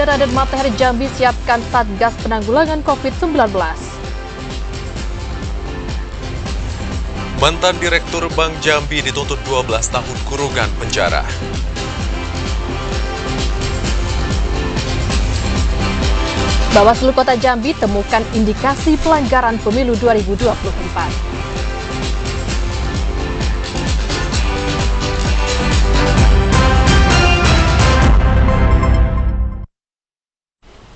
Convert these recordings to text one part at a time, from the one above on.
Raden Matahari Jambi siapkan Satgas Penanggulangan COVID-19. Mantan Direktur Bank Jambi dituntut 12 tahun kurungan penjara. Bawaslu Kota Jambi temukan indikasi pelanggaran pemilu 2024.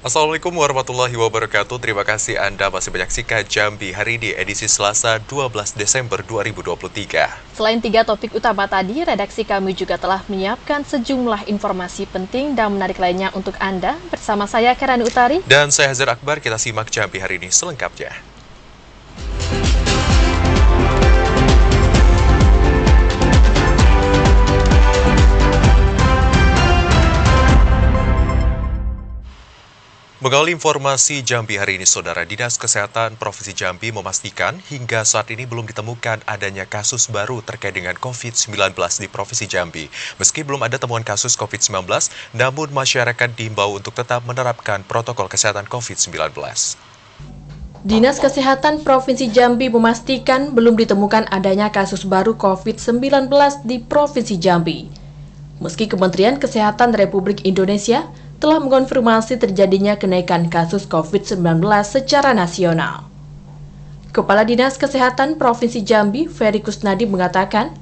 Assalamualaikum warahmatullahi wabarakatuh. Terima kasih Anda masih menyaksikan Jambi hari ini edisi Selasa 12 Desember 2023. Selain 3 topik utama tadi, redaksi kami juga telah menyiapkan sejumlah informasi penting dan menarik lainnya untuk Anda. Bersama saya Kerani Utari dan saya Hazir Akbar, kita simak Jambi hari ini selengkapnya. Mengawali informasi Jambi hari ini, Saudara, Dinas Kesehatan Provinsi Jambi memastikan hingga saat ini belum ditemukan adanya kasus baru terkait dengan COVID-19 di Provinsi Jambi. Meski belum ada temuan kasus COVID-19, namun masyarakat diimbau untuk tetap menerapkan protokol kesehatan COVID-19. Dinas Kesehatan Provinsi Jambi memastikan belum ditemukan adanya kasus baru COVID-19 di Provinsi Jambi. Meski Kementerian Kesehatan Republik Indonesia telah mengonfirmasi terjadinya kenaikan kasus COVID-19 secara nasional. Kepala Dinas Kesehatan Provinsi Jambi, Ferry Kusnadi, mengatakan,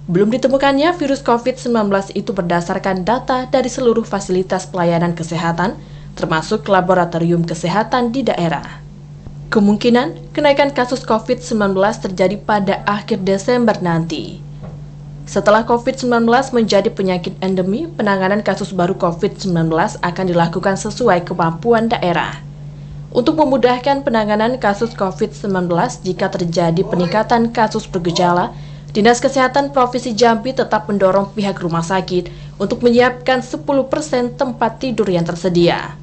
belum ditemukannya virus COVID-19 itu berdasarkan data dari seluruh fasilitas pelayanan kesehatan, termasuk laboratorium kesehatan di daerah. Kemungkinan kenaikan kasus COVID-19 terjadi pada akhir Desember nanti. Setelah COVID-19 menjadi penyakit endemi, penanganan kasus baru COVID-19 akan dilakukan sesuai kemampuan daerah. Untuk memudahkan penanganan kasus COVID-19 jika terjadi peningkatan kasus bergejala, Dinas Kesehatan Provinsi Jambi tetap mendorong pihak rumah sakit untuk menyiapkan 10% tempat tidur yang tersedia.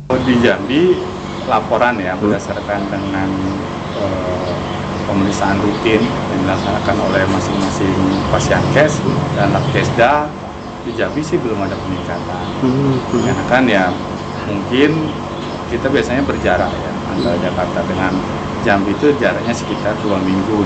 Di Jambi, laporan ya berdasarkan dengan pemeriksaan rutin yang dilaksanakan oleh masing-masing Pasienkes dan Labkesda, di Jambi sih belum ada peningkatan. Karena kan ya mungkin kita biasanya berjarak ya antara Jakarta dengan Jambi itu jaraknya sekitar 2 minggu.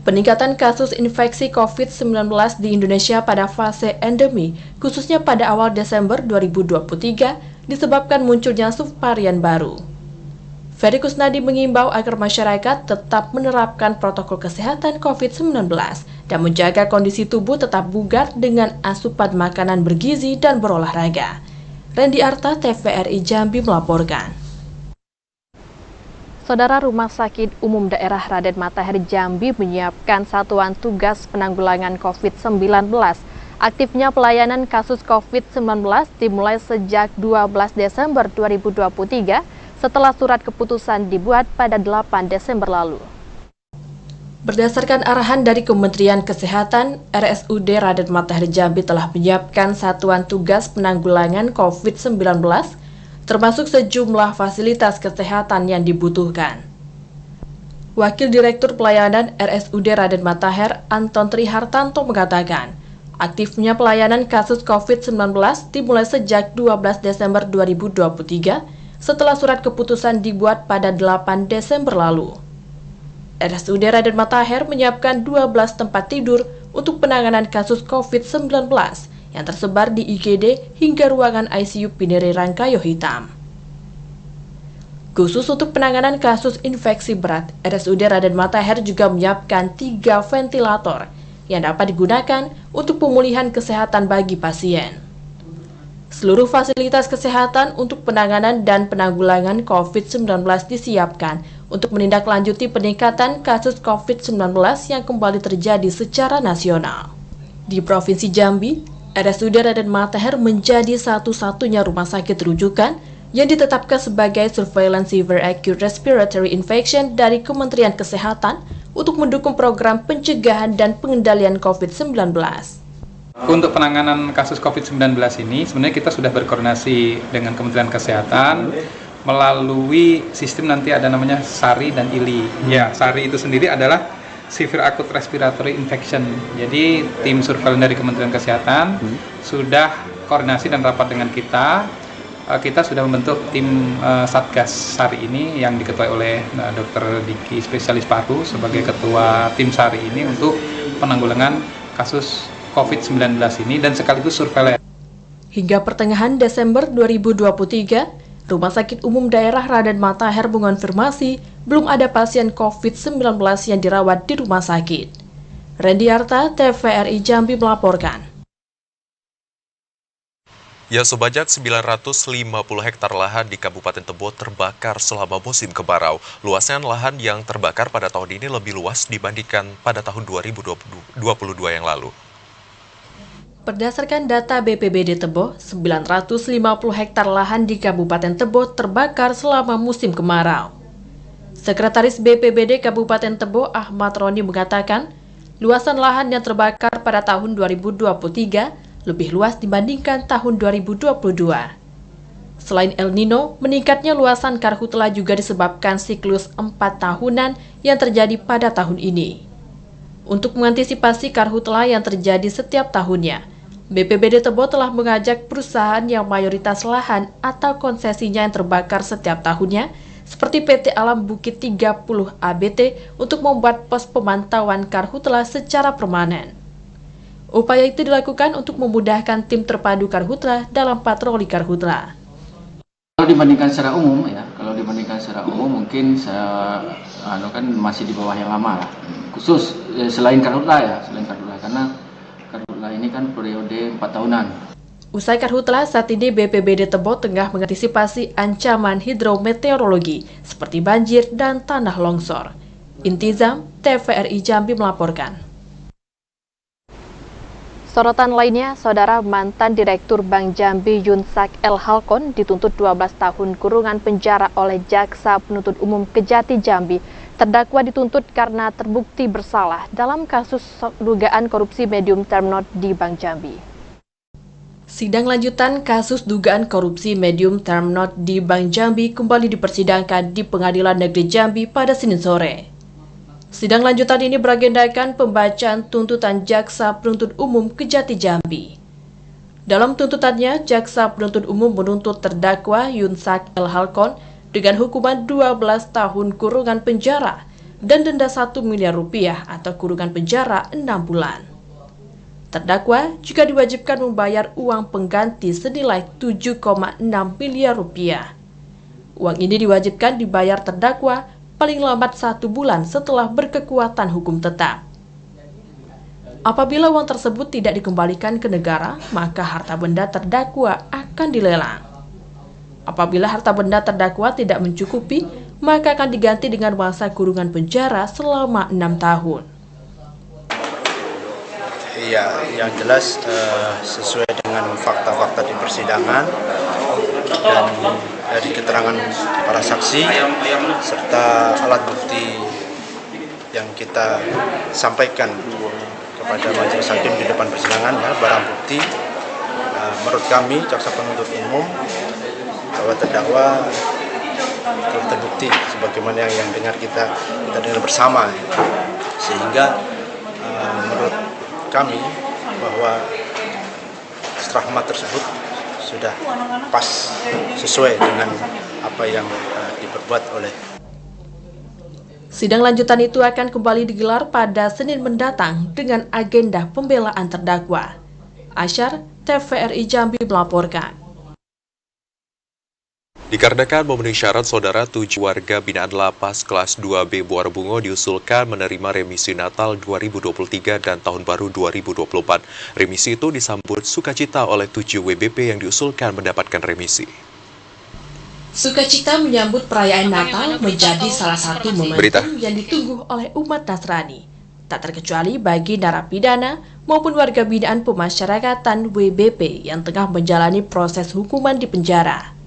Peningkatan kasus infeksi COVID-19 di Indonesia pada fase endemi, khususnya pada awal Desember 2023, disebabkan munculnya subvarian baru. Ferry Kusnadi mengimbau agar masyarakat tetap menerapkan protokol kesehatan COVID-19 dan menjaga kondisi tubuh tetap bugar dengan asupan makanan bergizi dan berolahraga. Randy Arta, TVRI Jambi melaporkan. Saudara, Rumah Sakit Umum Daerah Raden Matahari Jambi menyiapkan satuan tugas penanggulangan COVID-19. Aktifnya pelayanan kasus COVID-19 dimulai sejak 12 Desember 2023 setelah surat keputusan dibuat pada 8 Desember lalu. Berdasarkan arahan dari Kementerian Kesehatan, RSUD Raden Matahari Jambi telah menyiapkan satuan tugas penanggulangan COVID-19, termasuk sejumlah fasilitas kesehatan yang dibutuhkan. Wakil Direktur Pelayanan RSUD Raden Matahir, Anton Trihartanto, mengatakan, aktifnya pelayanan kasus COVID-19 dimulai sejak 12 Desember 2023 setelah surat keputusan dibuat pada 8 Desember lalu. RSUD Raden Matahir menyiapkan 12 tempat tidur untuk penanganan kasus COVID-19 yang tersebar di IGD hingga ruangan ICU Pinere Rangkayo Hitam. Khusus untuk penanganan kasus infeksi berat, RSUD Raden Matahir juga menyiapkan 3 ventilator yang dapat digunakan untuk pemulihan kesehatan bagi pasien. Seluruh fasilitas kesehatan untuk penanganan dan penanggulangan COVID-19 disiapkan untuk menindaklanjuti peningkatan kasus COVID-19 yang kembali terjadi secara nasional. Di Provinsi Jambi, RSUD Raden Matahir menjadi satu-satunya rumah sakit rujukan yang ditetapkan sebagai Surveillance Severe Acute Respiratory Infection dari Kementerian Kesehatan untuk mendukung program pencegahan dan pengendalian COVID-19. Untuk penanganan kasus COVID-19 ini, sebenarnya kita sudah berkoordinasi dengan Kementerian Kesehatan melalui sistem nanti ada namanya SARI dan ILI. Ya, SARI itu sendiri adalah Severe Acute Respiratory Infection. Jadi tim surveillance dari Kementerian Kesehatan sudah koordinasi dan rapat dengan kita sudah membentuk tim Satgas SARI ini yang diketuai oleh Dr. Diki spesialis paru sebagai ketua tim SARI ini untuk penanggulangan kasus COVID-19 ini dan sekaligus surveillance. Hingga pertengahan Desember 2023, Rumah Sakit Umum Daerah Raden Matahir mengonfirmasi belum ada pasien COVID-19 yang dirawat di rumah sakit. Rendiarta, TVRI Jambi melaporkan. Ya, sebanyak 950 hektar lahan di Kabupaten Tebo terbakar selama musim kemarau. Luasan lahan yang terbakar pada tahun ini lebih luas dibandingkan pada tahun 2022 yang lalu. Berdasarkan data BPBD Tebo, 950 hektar lahan di Kabupaten Tebo terbakar selama musim kemarau. Sekretaris BPBD Kabupaten Tebo Ahmad Roni mengatakan, luasan lahan yang terbakar pada tahun 2023 lebih luas dibandingkan tahun 2022. Selain El Nino, meningkatnya luasan karhutla juga disebabkan siklus 4 tahunan yang terjadi pada tahun ini. Untuk mengantisipasi karhutla yang terjadi setiap tahunnya, BPBD Tebo telah mengajak perusahaan yang mayoritas lahan atau konsesinya yang terbakar setiap tahunnya, seperti PT Alam Bukit 30 ABT untuk membuat pos pemantauan karhutla secara permanen. Upaya itu dilakukan untuk memudahkan tim terpadu karhutla dalam patroli karhutla. Kalau dibandingkan secara umum mungkin kan masih di bawah yang lama lah. Khusus selain karhutla karena karhutla ini kan periode 4 tahunan. Usai karhutla, saat ini BPBD Tebo tengah mengantisipasi ancaman hidrometeorologi seperti banjir dan tanah longsor. Intizam, TVRI Jambi melaporkan. Sorotan lainnya, Saudara mantan Direktur Bank Jambi Yunsak El Halkon dituntut 12 tahun kurungan penjara oleh Jaksa Penuntut Umum Kejati Jambi. Terdakwa dituntut karena terbukti bersalah dalam kasus dugaan korupsi medium term note di Bank Jambi. Sidang lanjutan kasus dugaan korupsi medium term note di Bank Jambi kembali dipersidangkan di Pengadilan Negeri Jambi pada Senin sore. Sidang lanjutan ini beragendakan pembacaan tuntutan Jaksa Penuntut Umum Kejati Jambi. Dalam tuntutannya, Jaksa Penuntut Umum menuntut terdakwa Yunsak El Halkon dengan hukuman 12 tahun kurungan penjara dan denda 1 miliar rupiah atau kurungan penjara 6 bulan. Terdakwa juga diwajibkan membayar uang pengganti senilai 7,6 miliar rupiah. Uang ini diwajibkan dibayar terdakwa paling lambat 1 bulan setelah berkekuatan hukum tetap. Apabila uang tersebut tidak dikembalikan ke negara, maka harta benda terdakwa akan dilelang. Apabila harta benda terdakwa tidak mencukupi, maka akan diganti dengan masa kurungan penjara selama 6 tahun. Ya, yang jelas sesuai dengan fakta-fakta di persidangan dan dari keterangan para saksi serta alat bukti yang kita sampaikan kepada majelis hakim di depan persidangan, ya, barang bukti menurut kami jaksa penuntut umum bahwa terdakwa telah terbukti sebagaimana yang dengar kita dengar bersama, sehingga menurut kami bahwa rahmat tersebut sudah pas sesuai dengan apa yang diperbuat oleh. Sidang lanjutan itu akan kembali digelar pada Senin mendatang dengan agenda pembelaan terdakwa. Asyar, TVRI Jambi melaporkan. Dikarenakan memenuhi syarat, Saudara, 7 warga binaan lapas kelas 2B Muara Bungo diusulkan menerima remisi Natal 2023 dan Tahun Baru 2024. Remisi itu disambut sukacita oleh 7 WBP yang diusulkan mendapatkan remisi. Sukacita menyambut perayaan Natal menjadi salah satu momentum yang ditunggu oleh umat Nasrani, tak terkecuali bagi narapidana maupun warga binaan pemasyarakatan WBP yang tengah menjalani proses hukuman di penjara.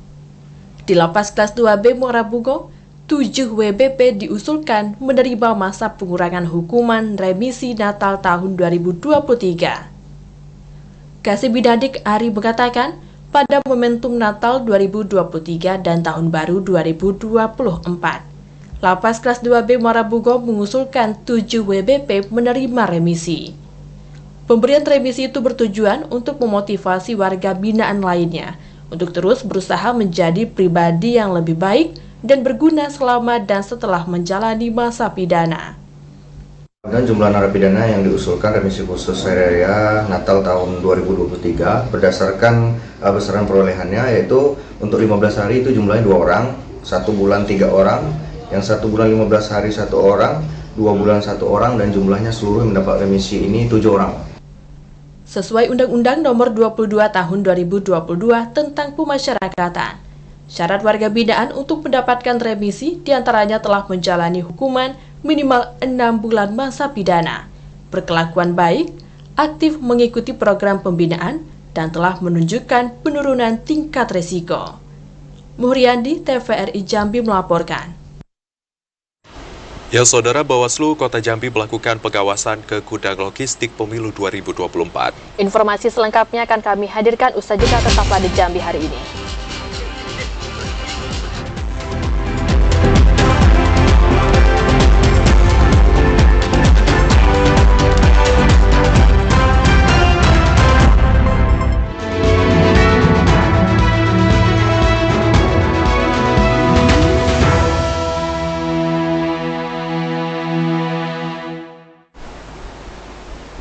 Di lapas kelas 2B Muara Bungo, 7 WBP diusulkan menerima masa pengurangan hukuman remisi Natal tahun 2023. Kasih Bidadik Ari mengatakan, pada momentum Natal 2023 dan Tahun Baru 2024, lapas kelas 2B Muara Bungo mengusulkan 7 WBP menerima remisi. Pemberian remisi itu bertujuan untuk memotivasi warga binaan lainnya untuk terus berusaha menjadi pribadi yang lebih baik dan berguna selama dan setelah menjalani masa pidana. Dan jumlah narapidana yang diusulkan remisi khusus hari raya Natal tahun 2023 berdasarkan besaran perolehannya, yaitu untuk 15 hari itu jumlahnya 2 orang, 1 bulan 3 orang, yang 1 bulan 15 hari 1 orang, 2 bulan 1 orang, dan jumlahnya seluruh yang mendapat remisi ini 7 orang. Sesuai Undang-Undang Nomor 22 Tahun 2022 tentang Pemasyarakatan, syarat warga binaan untuk mendapatkan remisi diantaranya telah menjalani hukuman minimal 6 bulan masa pidana, berkelakuan baik, aktif mengikuti program pembinaan, dan telah menunjukkan penurunan tingkat resiko. Muhriandi, TVRI Jambi melaporkan. Ya, Saudara, Bawaslu Kota Jambi melakukan pengawasan ke gudang logistik pemilu 2024. Informasi selengkapnya akan kami hadirkan usai jeda, tetaplah di Jambi hari ini.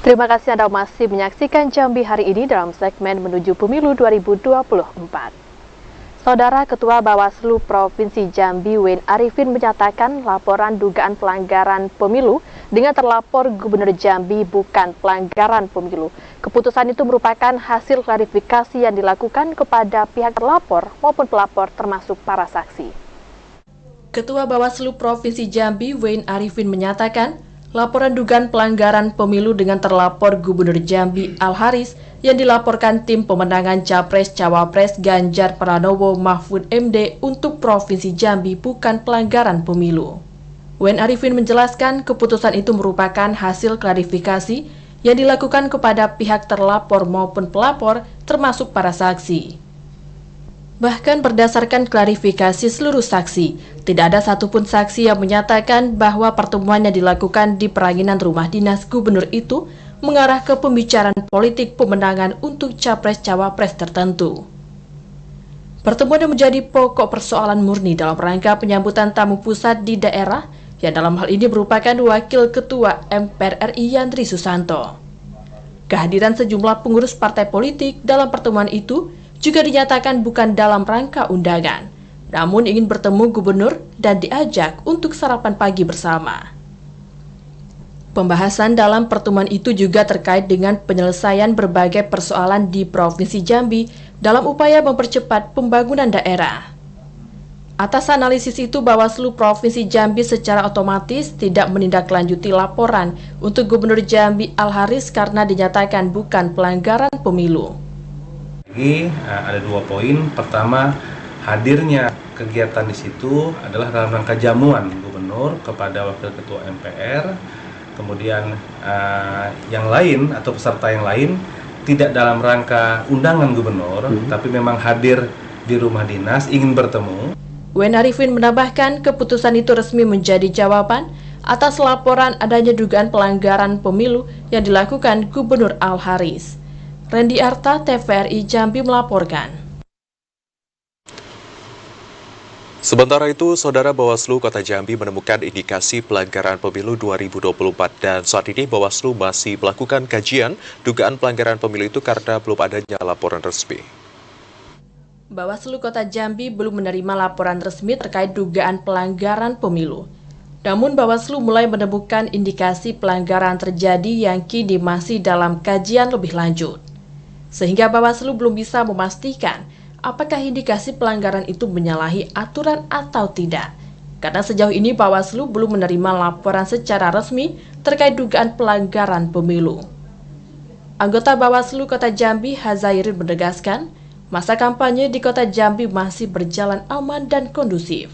Terima kasih Anda masih menyaksikan Jambi hari ini dalam segmen menuju pemilu 2024. Saudara Ketua Bawaslu Provinsi Jambi, Wen Arifin, menyatakan laporan dugaan pelanggaran pemilu dengan terlapor Gubernur Jambi bukan pelanggaran pemilu. Keputusan itu merupakan hasil klarifikasi yang dilakukan kepada pihak terlapor maupun pelapor termasuk para saksi. Ketua Bawaslu Provinsi Jambi, Wen Arifin, menyatakan laporan dugaan pelanggaran pemilu dengan terlapor Gubernur Jambi Al-Haris yang dilaporkan tim pemenangan Capres-Cawapres Ganjar Pranowo Mahfud MD untuk Provinsi Jambi bukan pelanggaran pemilu. Wen Arifin menjelaskan keputusan itu merupakan hasil klarifikasi yang dilakukan kepada pihak terlapor maupun pelapor termasuk para saksi. Bahkan berdasarkan klarifikasi seluruh saksi, tidak ada satupun saksi yang menyatakan bahwa pertemuan yang dilakukan di peranginan rumah dinas gubernur itu mengarah ke pembicaraan politik pemenangan untuk capres-cawapres tertentu. Pertemuan yang menjadi pokok persoalan murni dalam rangka penyambutan tamu pusat di daerah, yang dalam hal ini merupakan Wakil Ketua MPR RI Yandri Susanto. Kehadiran sejumlah pengurus partai politik dalam pertemuan itu juga dinyatakan bukan dalam rangka undangan, namun ingin bertemu gubernur dan diajak untuk sarapan pagi bersama. Pembahasan dalam pertemuan itu juga terkait dengan penyelesaian berbagai persoalan di Provinsi Jambi dalam upaya mempercepat pembangunan daerah. Atas analisis itu, Bawaslu Provinsi Jambi secara otomatis tidak menindaklanjuti laporan untuk Gubernur Jambi Al-Haris karena dinyatakan bukan pelanggaran pemilu. Ada 2 poin. Pertama, hadirnya kegiatan di situ adalah dalam rangka jamuan gubernur kepada wakil ketua MPR. Kemudian yang lain atau peserta yang lain tidak dalam rangka undangan gubernur, tapi memang hadir di rumah dinas ingin bertemu. Wen Arifin menambahkan keputusan itu resmi menjadi jawaban atas laporan adanya dugaan pelanggaran pemilu yang dilakukan Gubernur Al-Haris. Randy Arta, TVRI Jambi melaporkan. Sementara itu, Saudara, Bawaslu Kota Jambi menemukan indikasi pelanggaran pemilu 2024 dan saat ini Bawaslu masih melakukan kajian dugaan pelanggaran pemilu itu karena belum adanya laporan resmi. Bawaslu Kota Jambi belum menerima laporan resmi terkait dugaan pelanggaran pemilu. Namun Bawaslu mulai menemukan indikasi pelanggaran terjadi yang kini masih dalam kajian lebih lanjut. Sehingga Bawaslu belum bisa memastikan apakah indikasi pelanggaran itu menyalahi aturan atau tidak. Karena sejauh ini Bawaslu belum menerima laporan secara resmi terkait dugaan pelanggaran pemilu. Anggota Bawaslu Kota Jambi, Hazairin, menegaskan masa kampanye di Kota Jambi masih berjalan aman dan kondusif.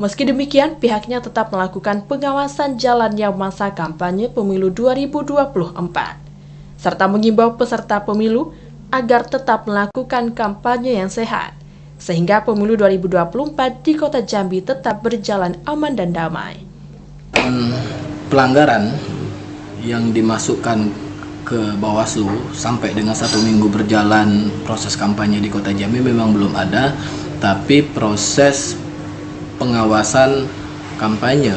Meski demikian, pihaknya tetap melakukan pengawasan jalannya masa kampanye pemilu 2024. Serta mengimbau peserta pemilu agar tetap melakukan kampanye yang sehat, sehingga pemilu 2024 di Kota Jambi tetap berjalan aman dan damai. Pelanggaran yang dimasukkan ke Bawaslu sampai dengan 1 minggu berjalan proses kampanye di Kota Jambi memang belum ada, tapi proses pengawasan kampanye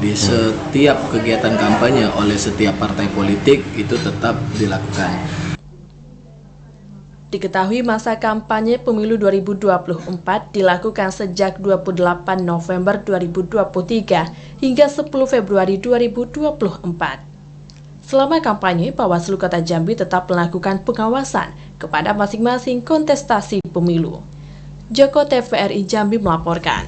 di setiap kegiatan kampanye oleh setiap partai politik itu tetap dilakukan. Diketahui masa kampanye pemilu 2024 dilakukan sejak 28 November 2023 hingga 10 Februari 2024. Selama kampanye, Bawaslu Kota Jambi tetap melakukan pengawasan kepada masing-masing kontestasi pemilu. Joko TVRI Jambi melaporkan.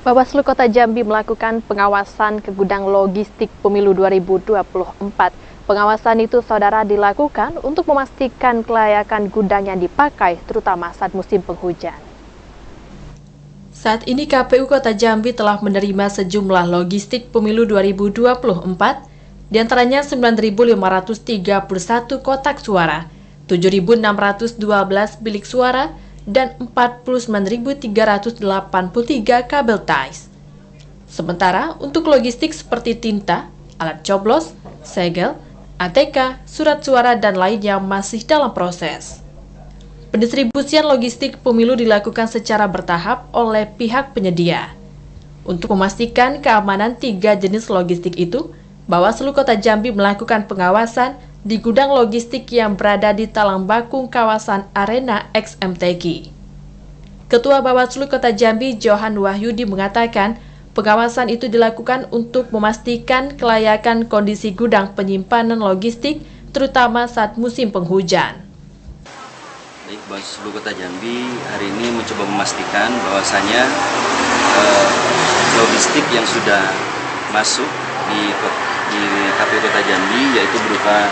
Bawaslu Kota Jambi melakukan pengawasan ke gudang logistik pemilu 2024. Pengawasan itu, saudara, dilakukan untuk memastikan kelayakan gudang yang dipakai, terutama saat musim penghujan. Saat ini KPU Kota Jambi telah menerima sejumlah logistik pemilu 2024, diantaranya 9.531 kotak suara, 7.612 bilik suara, dan 49.383 kabel ties. Sementara untuk logistik seperti tinta, alat coblos, segel, ATK, surat suara, dan lainnya masih dalam proses. Pendistribusian logistik pemilu dilakukan secara bertahap oleh pihak penyedia. Untuk memastikan keamanan 3 jenis logistik itu, Bawaslu Kota Jambi melakukan pengawasan di gudang logistik yang berada di Talang Bakung kawasan Arena XMTQ. Ketua Bawaslu Kota Jambi, Johan Wahyudi, mengatakan pengawasan itu dilakukan untuk memastikan kelayakan kondisi gudang penyimpanan logistik, terutama saat musim penghujan. Baik, Bawaslu Kota Jambi hari ini mencoba memastikan bahwasanya logistik yang sudah masuk di KPU Kota Jambi, yaitu berupa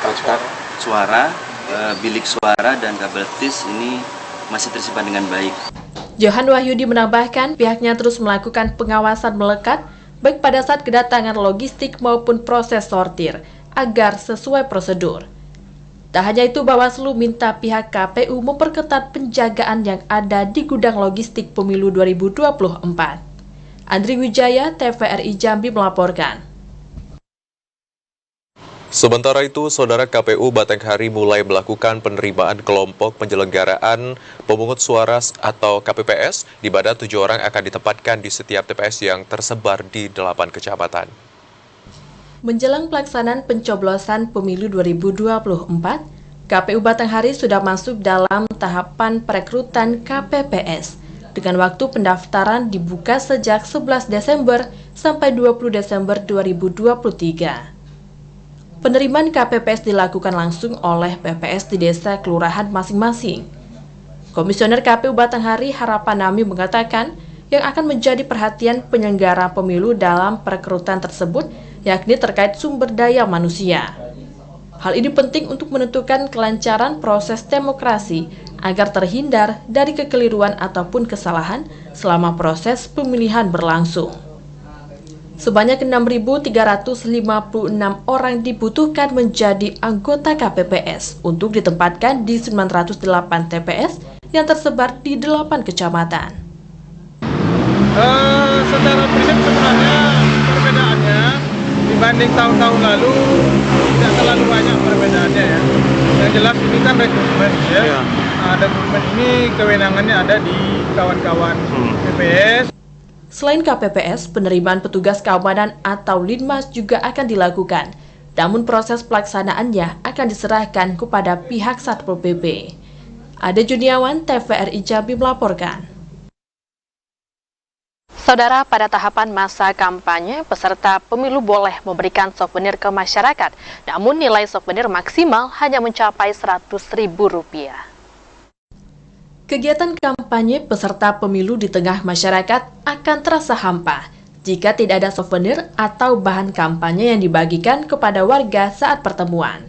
kotak suara, bilik suara, dan kabel tis, ini masih tersimpan dengan baik. Johan Wahyudi menambahkan pihaknya terus melakukan pengawasan melekat baik pada saat kedatangan logistik maupun proses sortir agar sesuai prosedur. Tak hanya itu, Bawaslu minta pihak KPU memperketat penjagaan yang ada di gudang logistik pemilu 2024. Andri Wijaya, TVRI Jambi melaporkan. Sementara itu, Saudara, KPU Batanghari mulai melakukan penerimaan kelompok penyelenggaraan pemungut suara atau KPPS, di mana 7 orang akan ditempatkan di setiap TPS yang tersebar di 8 kecamatan. Menjelang pelaksanaan pencoblosan pemilu 2024, KPU Batanghari sudah masuk dalam tahapan perekrutan KPPS dengan waktu pendaftaran dibuka sejak 11 Desember sampai 20 Desember 2023. Penerimaan KPPS dilakukan langsung oleh PPS di desa kelurahan masing-masing. Komisioner KPU Batanghari Harapan Nami mengatakan yang akan menjadi perhatian penyelenggara pemilu dalam perekrutan tersebut yakni terkait sumber daya manusia. Hal ini penting untuk menentukan kelancaran proses demokrasi agar terhindar dari kekeliruan ataupun kesalahan selama proses pemilihan berlangsung. Sebanyak 6.356 orang dibutuhkan menjadi anggota KPPS untuk ditempatkan di 908 TPS yang tersebar di 8 kecamatan. Secara prinsip sebenarnya perbedaannya dibanding tahun-tahun lalu tidak terlalu banyak perbedaannya ya. Yang jelas ini kan rekrutmen ya. Rekrutmen ini kewenangannya ada di kawan-kawan TPS. Selain KPPS, penerimaan petugas keamanan atau Linmas juga akan dilakukan. Namun proses pelaksanaannya akan diserahkan kepada pihak Satpol PP. Ade Juniawan, TVRI Jambi melaporkan. Saudara, pada tahapan masa kampanye, peserta pemilu boleh memberikan souvenir ke masyarakat, namun nilai souvenir maksimal hanya mencapai Rp100.000. Kegiatan kampanye peserta pemilu di tengah masyarakat akan terasa hampa jika tidak ada souvenir atau bahan kampanye yang dibagikan kepada warga saat pertemuan.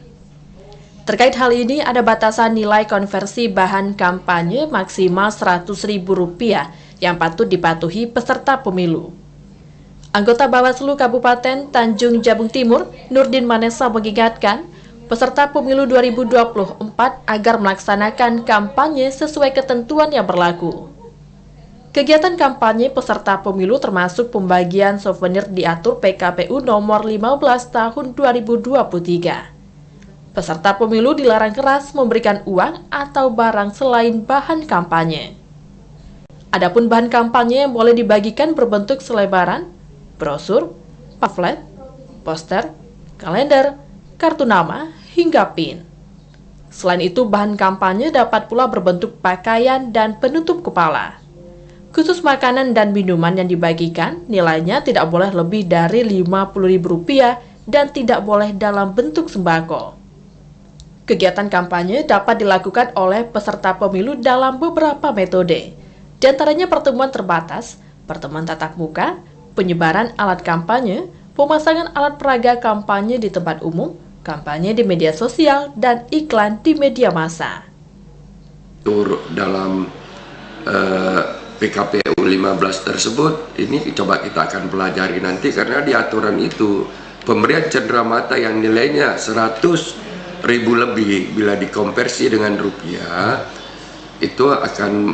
Terkait hal ini, ada batasan nilai konversi bahan kampanye maksimal Rp100.000 yang patut dipatuhi peserta pemilu. Anggota Bawaslu Kabupaten Tanjung Jabung Timur, Nurdin Manesa, mengingatkan peserta pemilu 2024 agar melaksanakan kampanye sesuai ketentuan yang berlaku. Kegiatan kampanye peserta pemilu termasuk pembagian souvenir diatur PKPU nomor 15 tahun 2023. Peserta pemilu dilarang keras memberikan uang atau barang selain bahan kampanye. Adapun bahan kampanye yang boleh dibagikan berbentuk selebaran, brosur, pamflet, poster, kalender, kartu nama, hingga pin. Selain itu, bahan kampanye dapat pula berbentuk pakaian dan penutup kepala. Khusus makanan dan minuman yang dibagikan, nilainya tidak boleh lebih dari Rp50.000 dan tidak boleh dalam bentuk sembako. Kegiatan kampanye dapat dilakukan oleh peserta pemilu dalam beberapa metode, di antaranya pertemuan terbatas, pertemuan tatap muka, penyebaran alat kampanye, pemasangan alat peraga kampanye di tempat umum, kampanye di media sosial, dan iklan di media massa. Dalam PKPU 15 tersebut, ini coba kita akan pelajari nanti, karena di aturan itu pemberian cenderamata yang nilainya 100.000 lebih bila dikonversi dengan rupiah itu akan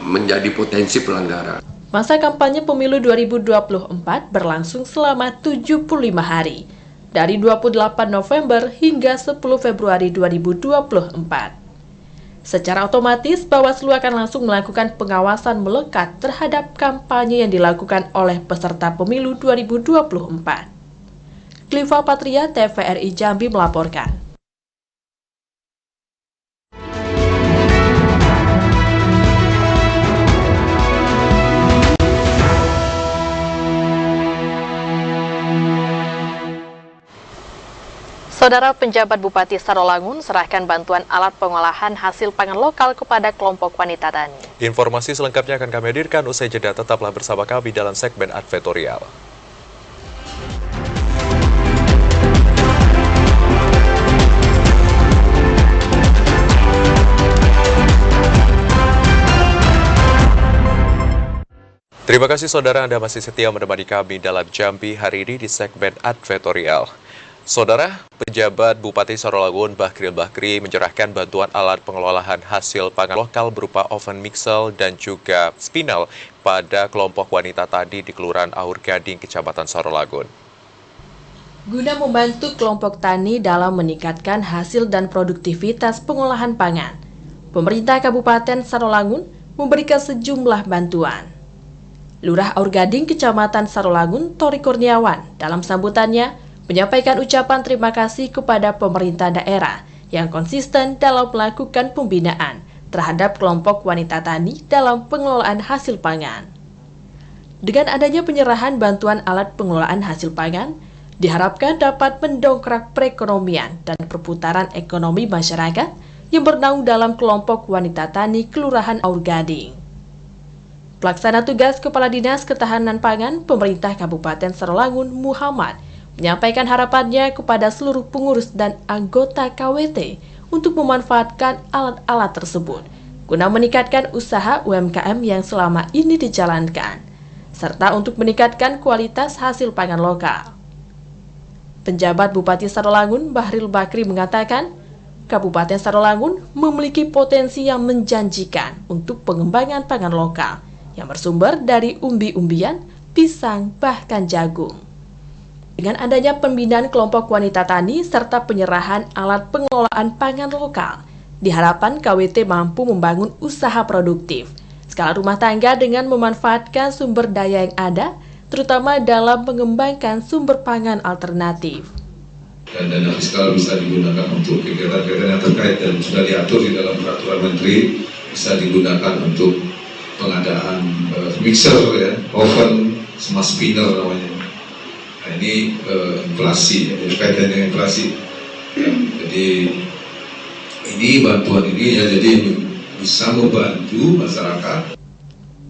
menjadi potensi pelanggaran. Masa kampanye pemilu 2024 berlangsung selama 75 hari, dari 28 November hingga 10 Februari 2024. Secara otomatis, Bawaslu akan langsung melakukan pengawasan melekat terhadap kampanye yang dilakukan oleh peserta pemilu 2024. Cliva Patria, TVRI Jambi melaporkan. Saudara, penjabat Bupati Sarolangun serahkan bantuan alat pengolahan hasil pangan lokal kepada kelompok wanita tani. Informasi selengkapnya akan kami hadirkan usai jeda. Tetaplah bersama kami dalam segmen advertorial. Terima kasih saudara, Anda masih setia menemani kami dalam Jambi hari ini di segmen advertorial. Saudara, penjabat Bupati Sarolangun Bahril Bakri menyerahkan bantuan alat pengelolaan hasil pangan lokal berupa oven mixer dan juga spinel pada kelompok wanita tani di Kelurahan Aur Gading, Kecamatan Sarolangun. Guna membantu kelompok tani dalam meningkatkan hasil dan produktivitas pengolahan pangan, pemerintah Kabupaten Sarolangun memberikan sejumlah bantuan. Lurah Aur Gading, Kecamatan Sarolangun, Tori Kurniawan, dalam sambutannya menyampaikan ucapan terima kasih kepada pemerintah daerah yang konsisten dalam melakukan pembinaan terhadap kelompok wanita tani dalam pengelolaan hasil pangan. Dengan adanya penyerahan bantuan alat pengelolaan hasil pangan, diharapkan dapat mendongkrak perekonomian dan perputaran ekonomi masyarakat yang bernaung dalam kelompok wanita tani Kelurahan Aur Gading. Pelaksana tugas Kepala Dinas Ketahanan Pangan Pemerintah Kabupaten Sarolangun Muhammad menyampaikan harapannya kepada seluruh pengurus dan anggota KWT untuk memanfaatkan alat-alat tersebut guna meningkatkan usaha UMKM yang selama ini dijalankan, serta untuk meningkatkan kualitas hasil pangan lokal. Penjabat Bupati Sarolangun Bahril Bakri mengatakan, Kabupaten Sarolangun memiliki potensi yang menjanjikan untuk pengembangan pangan lokal yang bersumber dari umbi-umbian, pisang, bahkan jagung. Dengan adanya pembinaan kelompok wanita tani serta penyerahan alat pengelolaan pangan lokal, diharapkan KWT mampu membangun usaha produktif, skala rumah tangga dengan memanfaatkan sumber daya yang ada, terutama dalam mengembangkan sumber pangan alternatif. Dan dana fiskal bisa digunakan untuk kegiatan-kegiatan yang terkait dan sudah diatur di dalam peraturan menteri, bisa digunakan untuk pengadaan mixer, ya, oven, sama spinner namanya. Nah, ini inflasi, kaitan dengan inflasi. Ya, jadi ini bantuan ini ya, jadi bisa membantu masyarakat.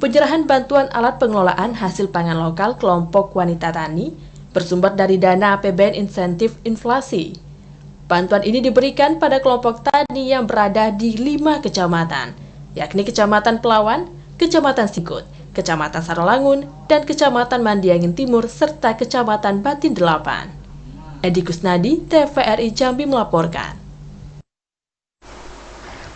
Penyerahan bantuan alat pengelolaan hasil pangan lokal kelompok wanita tani bersumber dari dana APBN insentif inflasi. Bantuan ini diberikan pada kelompok tani yang berada di 5 kecamatan, yakni Kecamatan Pelawan, Kecamatan Sikut, Kecamatan Sarolangun, dan Kecamatan Mandiangin Timur, serta Kecamatan Batin 8. Edi Kusnadi, TVRI Jambi melaporkan.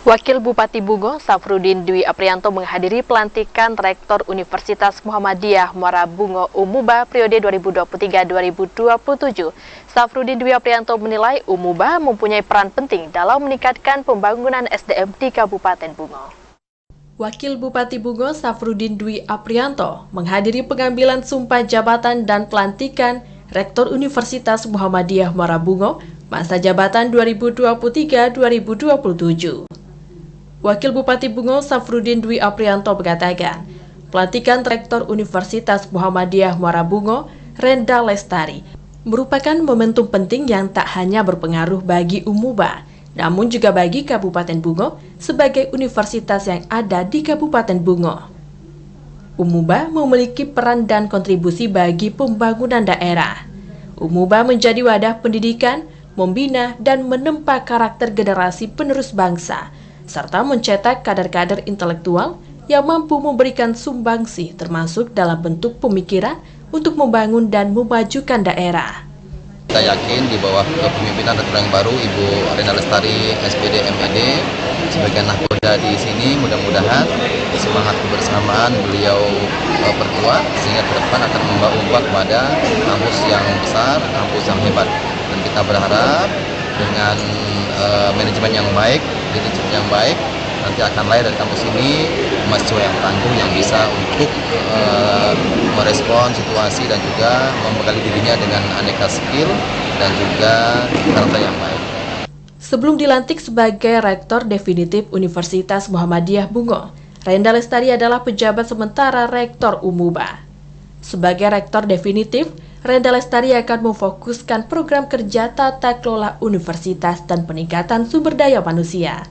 Wakil Bupati Bungo, Safrudin Dwi Aprianto menghadiri pelantikan Rektor Universitas Muhammadiyah Muara Bungo Umuba periode 2023-2027. Safrudin Dwi Aprianto menilai Umuba mempunyai peran penting dalam meningkatkan pembangunan SDM di Kabupaten Bungo. Wakil Bupati Bungo, Safrudin Dwi Aprianto menghadiri pengambilan sumpah jabatan dan pelantikan Rektor Universitas Muhammadiyah Muara Bungo masa jabatan 2023-2027. Wakil Bupati Bungo, Safrudin Dwi Aprianto mengatakan, pelantikan Rektor Universitas Muhammadiyah Muara Bungo, Renda Lestari, merupakan momentum penting yang tak hanya berpengaruh bagi Umuba, namun juga bagi Kabupaten Bungo sebagai universitas yang ada di Kabupaten Bungo. Umuba memiliki peran dan kontribusi bagi pembangunan daerah. Umuba menjadi wadah pendidikan, membina dan menempa karakter generasi penerus bangsa, serta mencetak kader-kader intelektual yang mampu memberikan sumbangsi termasuk dalam bentuk pemikiran untuk membangun dan memajukan daerah. Kita yakin di bawah kepemimpinan Rektor yang baru Ibu Renda Lestari SPD MED sebagai nahkoda di sini, mudah-mudahan semangat kebersamaan beliau perkuat sehingga ke depan akan membawa kepada kampus yang besar, kampus yang hebat, dan kita berharap dengan manajemen yang baik, leadership yang baik, nanti akan lahir dari kampus ini mahasiswa yang tangguh yang bisa untuk merespon situasi dan juga membekali dirinya dengan aneka skill dan juga karakter yang baik. Sebelum dilantik sebagai Rektor definitif Universitas Muhammadiyah Bungo, Renda Lestari adalah pejabat sementara Rektor Umuba. Sebagai Rektor definitif, Renda Lestari akan memfokuskan program kerja tata kelola universitas dan peningkatan sumber daya manusia.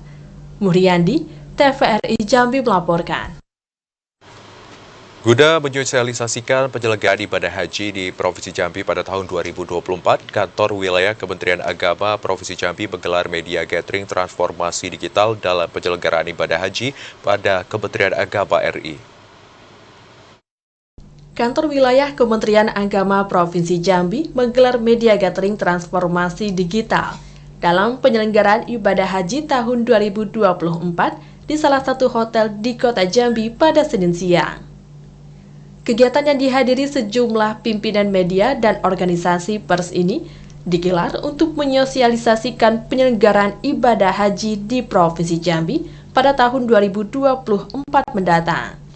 Muryandi, TVRI Jambi melaporkan. Guna menyosialisasikan penyelenggaraan ibadah haji di Provinsi Jambi pada tahun 2024, Kantor Wilayah Kementerian Agama Provinsi Jambi menggelar media gathering transformasi digital dalam penyelenggaraan ibadah haji pada Kementerian Agama RI. Kantor Wilayah Kementerian Agama Provinsi Jambi menggelar media gathering transformasi digital dalam penyelenggaraan ibadah haji tahun 2024 di salah satu hotel di Kota Jambi pada Senin siang. Kegiatan yang dihadiri sejumlah pimpinan media dan organisasi pers ini digelar untuk menyosialisasikan penyelenggaraan ibadah haji di Provinsi Jambi pada tahun 2024 mendatang.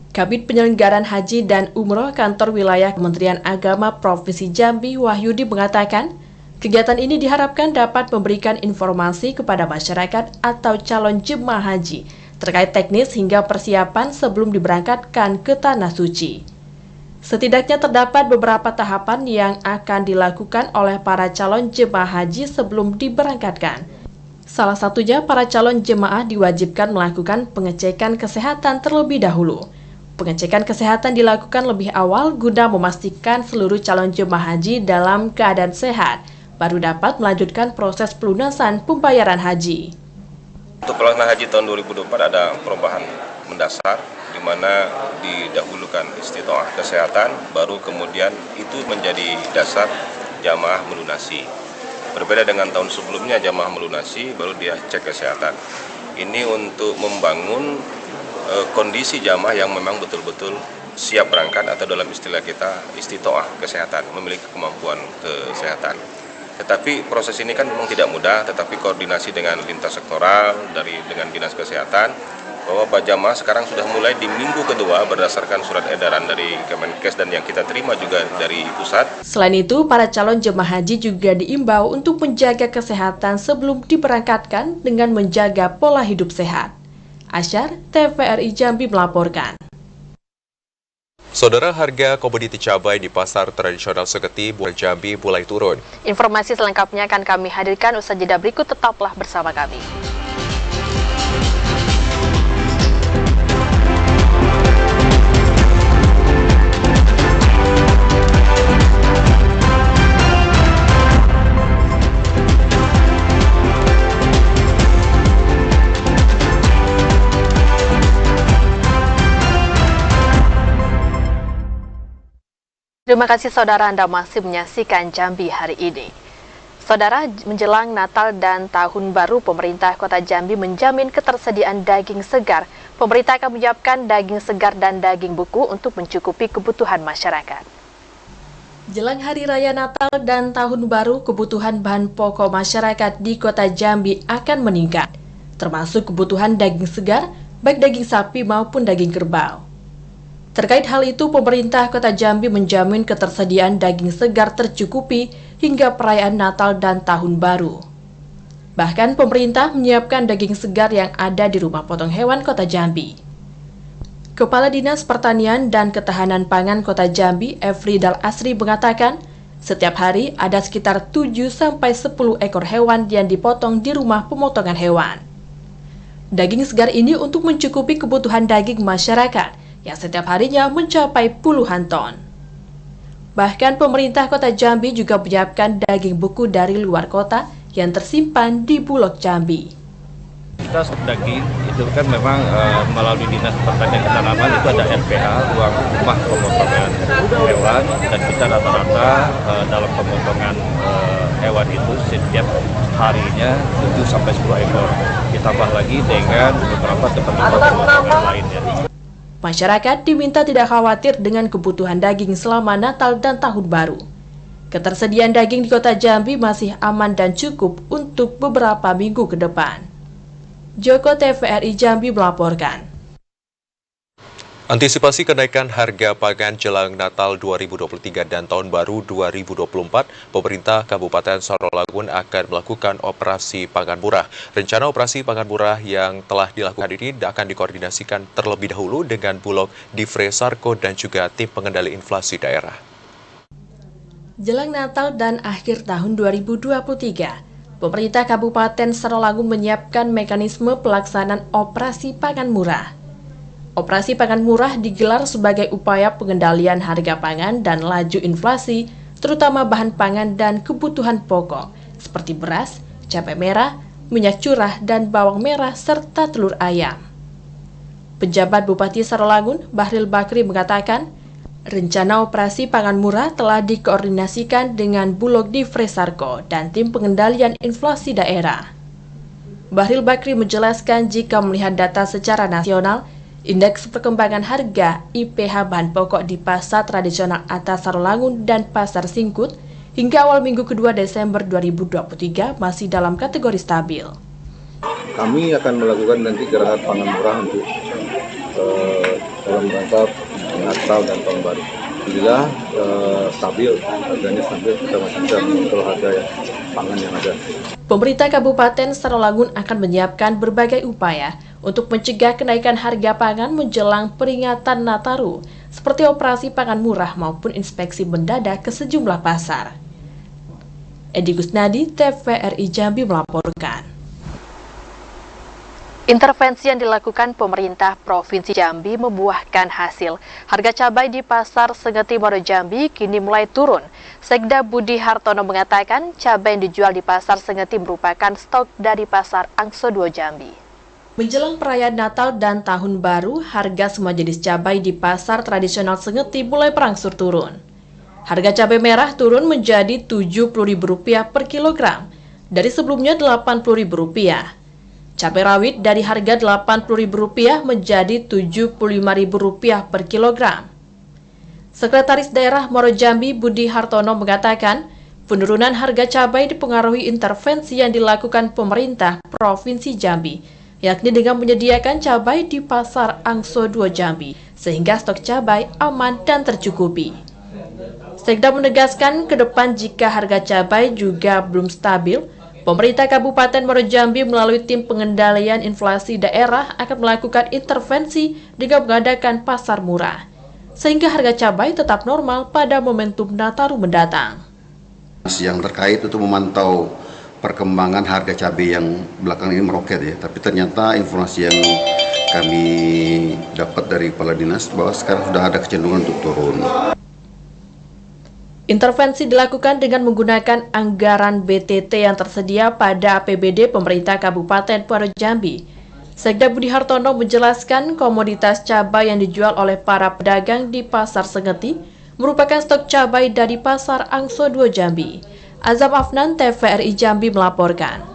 Kabid Penyelenggaraan Haji dan Umroh Kantor Wilayah Kementerian Agama Provinsi Jambi Wahyudi mengatakan, kegiatan ini diharapkan dapat memberikan informasi kepada masyarakat atau calon jemaah haji terkait teknis hingga persiapan sebelum diberangkatkan ke Tanah Suci. Setidaknya terdapat beberapa tahapan yang akan dilakukan oleh para calon jemaah haji sebelum diberangkatkan. Salah satunya, para calon jemaah diwajibkan melakukan pengecekan kesehatan terlebih dahulu. Pengecekan kesehatan dilakukan lebih awal guna memastikan seluruh calon jemaah haji dalam keadaan sehat, baru dapat melanjutkan proses pelunasan pembayaran haji. Untuk pelaksanaan haji tahun 2024 ada perubahan mendasar, di mana didahulukan istitoah kesehatan, baru kemudian itu menjadi dasar jamaah melunasi. Berbeda dengan tahun sebelumnya, jamaah melunasi, baru dia cek kesehatan. Ini untuk membangun kondisi jamaah yang memang betul-betul siap berangkat atau dalam istilah kita istitoah kesehatan, memiliki kemampuan kesehatan. Tetapi proses ini kan memang tidak mudah, tetapi koordinasi dengan lintas sektoral dengan Dinas Kesehatan, bahwa Pak Jamaah sekarang sudah mulai di minggu kedua berdasarkan surat edaran dari Kemenkes dan yang kita terima juga dari pusat. Selain itu, para calon jemaah haji juga diimbau untuk menjaga kesehatan sebelum diberangkatkan dengan menjaga pola hidup sehat. Asyar, TVRI Jambi melaporkan. Saudara, harga komoditi cabai di pasar tradisional Seketi, Jambi mulai turun. Informasi selengkapnya akan kami hadirkan usai jeda berikut, tetaplah bersama kami. Terima kasih saudara, Anda masih menyaksikan Jambi hari ini. Saudara, menjelang Natal dan Tahun Baru, pemerintah Kota Jambi menjamin ketersediaan daging segar. Pemerintah akan menyiapkan daging segar dan daging beku untuk mencukupi kebutuhan masyarakat. Jelang Hari Raya Natal dan Tahun Baru, kebutuhan bahan pokok masyarakat di Kota Jambi akan meningkat, termasuk kebutuhan daging segar, baik daging sapi maupun daging kerbau. Terkait hal itu, pemerintah Kota Jambi menjamin ketersediaan daging segar tercukupi hingga perayaan Natal dan Tahun Baru. Bahkan pemerintah menyiapkan daging segar yang ada di Rumah Potong Hewan Kota Jambi. Kepala Dinas Pertanian dan Ketahanan Pangan Kota Jambi, Efridal Asri mengatakan, setiap hari ada sekitar 7-10 ekor hewan yang dipotong di rumah pemotongan hewan. Daging segar ini untuk mencukupi kebutuhan daging masyarakat yang setiap harinya mencapai puluhan ton. Bahkan pemerintah Kota Jambi juga menyiapkan daging beku dari luar kota yang tersimpan di Bulog Jambi. Kita daging itu kan memang melalui Dinas Pertanian Ketahanan itu ada RPH, ruang rumah pemotongan hewan, dan kita rata-rata dalam pemotongan hewan itu setiap harinya 7-10 ekor. Ditambah lagi dengan beberapa tempat pemotongan lainnya. Masyarakat diminta tidak khawatir dengan kebutuhan daging selama Natal dan Tahun Baru. Ketersediaan daging di Kota Jambi masih aman dan cukup untuk beberapa minggu ke depan. Joko TVRI Jambi melaporkan. Antisipasi kenaikan harga pangan jelang Natal 2023 dan Tahun Baru 2024, pemerintah Kabupaten Sarawangun akan melakukan operasi pangan murah. Rencana operasi pangan murah yang telah dilakukan ini akan dikoordinasikan terlebih dahulu dengan Bulog Divre Sarko dan juga tim pengendali inflasi daerah. Jelang Natal dan akhir tahun 2023, pemerintah Kabupaten Sarawangun menyiapkan mekanisme pelaksanaan operasi pangan murah. Operasi pangan murah digelar sebagai upaya pengendalian harga pangan dan laju inflasi, terutama bahan pangan dan kebutuhan pokok, seperti beras, cabai merah, minyak curah, dan bawang merah, serta telur ayam. Penjabat Bupati Sarawangun, Bahril Bakri mengatakan, rencana operasi pangan murah telah dikoordinasikan dengan Bulog Divre Sarko dan tim pengendalian inflasi daerah. Bahril Bakri menjelaskan jika melihat data secara nasional, Indeks perkembangan harga IPH bahan pokok di pasar tradisional atas Sarawangun dan pasar Singkut hingga awal minggu kedua Desember 2023 masih dalam kategori stabil. Kami akan melakukan nanti gerakan pangan murah untuk dalam rangka Natal dan Tahun Baru. Alhamdulillah stabil, harganya stabil, kita masih bisa mengontrol harga pangan yang ada. Pemerintah Kabupaten Sarawangun akan menyiapkan berbagai upaya untuk mencegah kenaikan harga pangan menjelang peringatan Nataru, seperti operasi pangan murah maupun inspeksi mendadak ke sejumlah pasar. Edi Gusnadi, TVRI Jambi melaporkan. Intervensi yang dilakukan pemerintah Provinsi Jambi membuahkan hasil. Harga cabai di Pasar Sengeti Muaro Jambi kini mulai turun. Sekda Budi Hartono mengatakan cabai yang dijual di Pasar Sengeti merupakan stok dari Pasar Angso 2 Jambi. Menjelang perayaan Natal dan Tahun Baru, harga semua jenis cabai di pasar tradisional Sengeti mulai berangsur turun. Harga cabai merah turun menjadi Rp70.000 per kilogram, dari sebelumnya Rp80.000. Cabai rawit dari harga Rp80.000 menjadi Rp75.000 per kilogram. Sekretaris Daerah Muaro Jambi Budi Hartono mengatakan, penurunan harga cabai dipengaruhi intervensi yang dilakukan pemerintah Provinsi Jambi, yakni dengan menyediakan cabai di Pasar Angso 2 Jambi, sehingga stok cabai aman dan tercukupi. Sekda menegaskan ke depan jika harga cabai juga belum stabil, pemerintah Kabupaten Muaro Jambi melalui tim pengendalian inflasi daerah akan melakukan intervensi dengan mengadakan pasar murah, sehingga harga cabai tetap normal pada momentum Nataru mendatang. Yang terkait itu memantau perkembangan harga cabai yang belakangan ini meroket ya, tapi ternyata informasi yang kami dapat dari Kepala Dinas bahwa sekarang sudah ada kecenderungan untuk turun. Intervensi dilakukan dengan menggunakan anggaran BTT yang tersedia pada APBD pemerintah Kabupaten Muaro Jambi. Sekda Budi Hartono menjelaskan komoditas cabai yang dijual oleh para pedagang di Pasar Sengeti merupakan stok cabai dari Pasar Angso 2 Jambi. Azam Afnan, TVRI Jambi melaporkan.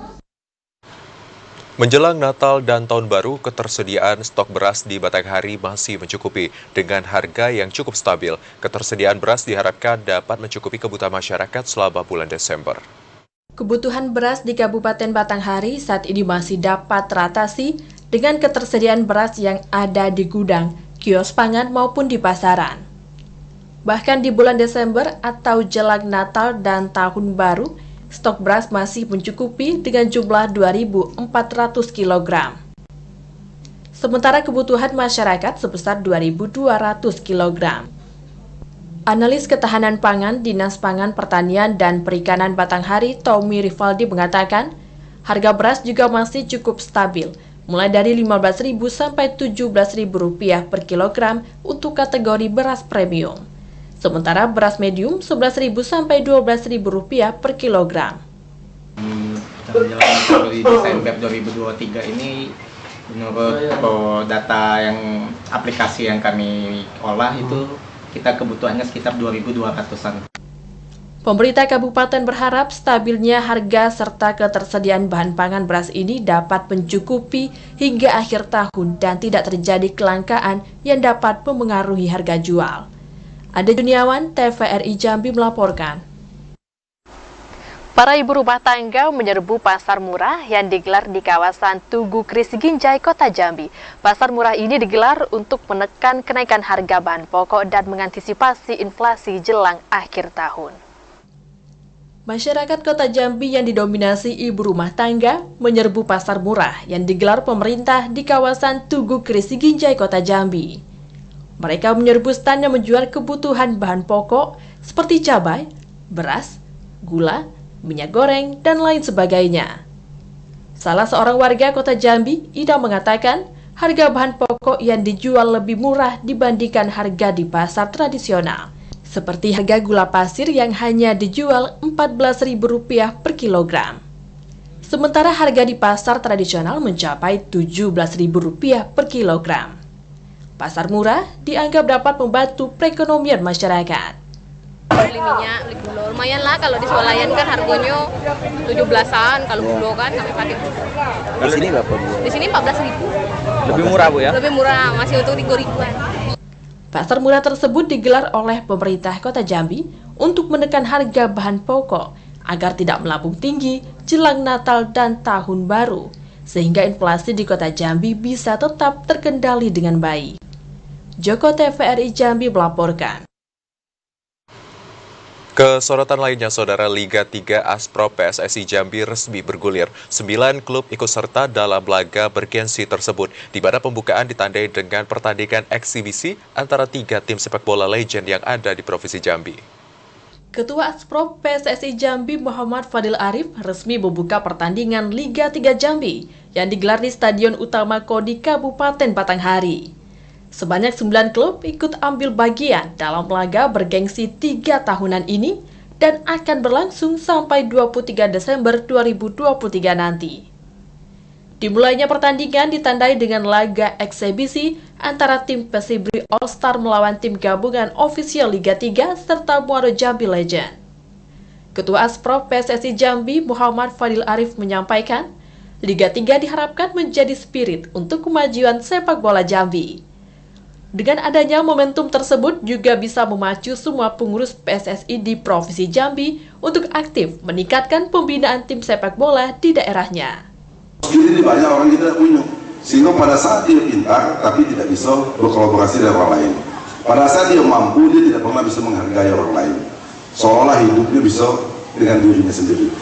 Menjelang Natal dan Tahun Baru, ketersediaan stok beras di Batanghari masih mencukupi dengan harga yang cukup stabil. Ketersediaan beras diharapkan dapat mencukupi kebutuhan masyarakat selama bulan Desember. Kebutuhan beras di Kabupaten Batanghari saat ini masih dapat teratasi dengan ketersediaan beras yang ada di gudang, kios pangan maupun di pasaran. Bahkan di bulan Desember atau jelang Natal dan Tahun Baru, stok beras masih mencukupi dengan jumlah 2.400 kg. Sementara kebutuhan masyarakat sebesar 2.200 kg. Analis ketahanan pangan Dinas Pangan Pertanian dan Perikanan Batanghari, Tommy Rivaldi mengatakan, harga beras juga masih cukup stabil, mulai dari Rp15.000 sampai Rp17.000 per kilogram untuk kategori beras premium. Sementara beras medium Rp11.000 sampai Rp12.000 per kilogram. Menjelang di Desember 2023 ini, menurut data yang aplikasi yang kami olah itu, kita kebutuhannya sekitar 2.200-an. Pemerintah kabupaten berharap stabilnya harga serta ketersediaan bahan pangan beras ini dapat mencukupi hingga akhir tahun dan tidak terjadi kelangkaan yang dapat memengaruhi harga jual. Ade Juniawan, TVRI Jambi melaporkan. Para ibu rumah tangga menyerbu pasar murah yang digelar di kawasan Tugu Kris Ginjai, Kota Jambi. Pasar murah ini digelar untuk menekan kenaikan harga bahan pokok dan mengantisipasi inflasi jelang akhir tahun. Masyarakat Kota Jambi yang didominasi ibu rumah tangga menyerbu pasar murah yang digelar pemerintah di kawasan Tugu Kris Ginjai, Kota Jambi. Mereka menyerbu stand yang menjual kebutuhan bahan pokok seperti cabai, beras, gula, minyak goreng, dan lain sebagainya. Salah seorang warga Kota Jambi, Ida, mengatakan harga bahan pokok yang dijual lebih murah dibandingkan harga di pasar tradisional. Seperti harga gula pasir yang hanya dijual Rp14.000 per kilogram. Sementara harga di pasar tradisional mencapai Rp17.000 per kilogram. Pasar murah dianggap dapat membantu perekonomian masyarakat. Beli minyak, beli gula, lumayan lah kalau di swalayan kan harganya 17-an, kalau gula kan kami pakai gula. Di sini berapa? Di sini 14.000. Lebih murah Bu ya? Lebih murah, masih untuk 3.000-an. Pasar murah tersebut digelar oleh pemerintah Kota Jambi untuk menekan harga bahan pokok agar tidak melambung tinggi jelang Natal dan Tahun Baru, sehingga inflasi di Kota Jambi bisa tetap terkendali dengan baik. Joko, TVRI Jambi melaporkan. Kesorotan lainnya, Saudara, Liga 3 Asprop PSSI Jambi resmi bergulir. 9 klub ikut serta dalam laga bergengsi tersebut, di mana pembukaan ditandai dengan pertandingan eksibisi antara 3 tim sepak bola legend yang ada di Provinsi Jambi. Ketua Asprop PSSI Jambi Muhammad Fadil Arif resmi membuka pertandingan Liga 3 Jambi yang digelar di Stadion Utama Kodi Kabupaten Batanghari. Sebanyak 9 klub ikut ambil bagian dalam laga bergengsi 3 tahunan ini dan akan berlangsung sampai 23 Desember 2023 nanti. Dimulainya pertandingan ditandai dengan laga eksibisi antara tim Pesibri All Star melawan tim gabungan ofisial Liga 3 serta Muaro Jambi Legend. Ketua Asprop PSSI Jambi Muhammad Fadil Arif menyampaikan, Liga 3 diharapkan menjadi spirit untuk kemajuan sepak bola Jambi. Dengan adanya momentum tersebut juga bisa memacu semua pengurus PSSI di Provinsi Jambi untuk aktif meningkatkan pembinaan tim sepak bola di daerahnya. Ini banyak orang yang tidak punya, sehingga pada saat dia pintar tapi tidak bisa berkolaborasi dengan orang lain. Pada saat dia mampu, dia tidak pernah bisa menghargai orang lain. Seolah hidupnya bisa dengan dirinya sendiri.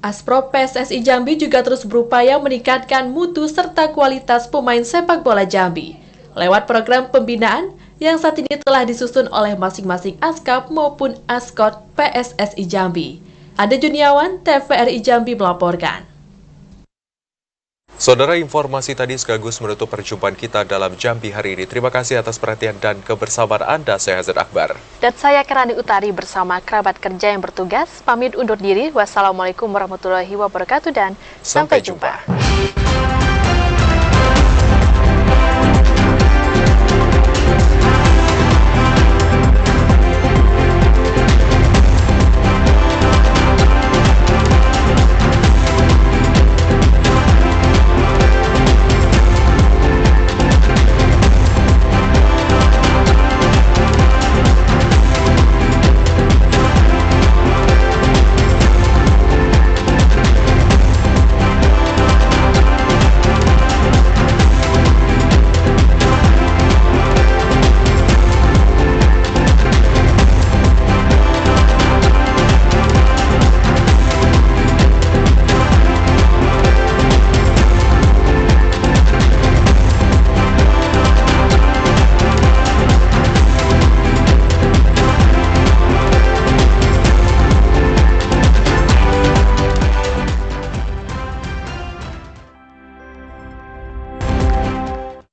Asprop PSSI Jambi juga terus berupaya meningkatkan mutu serta kualitas pemain sepak bola Jambi lewat program pembinaan yang saat ini telah disusun oleh masing-masing ASKAP maupun ASKOT PSSI Jambi. Ade Juniawan, TVRI Jambi melaporkan. Saudara, informasi tadi sekaligus menutup perjumpaan kita dalam Jambi hari ini. Terima kasih atas perhatian dan kebersamaan Anda. Saya Hazard Akbar. Dan saya Kerani Utari bersama kerabat kerja yang bertugas. Pamit undur diri. Wassalamualaikum warahmatullahi wabarakatuh dan sampai jumpa.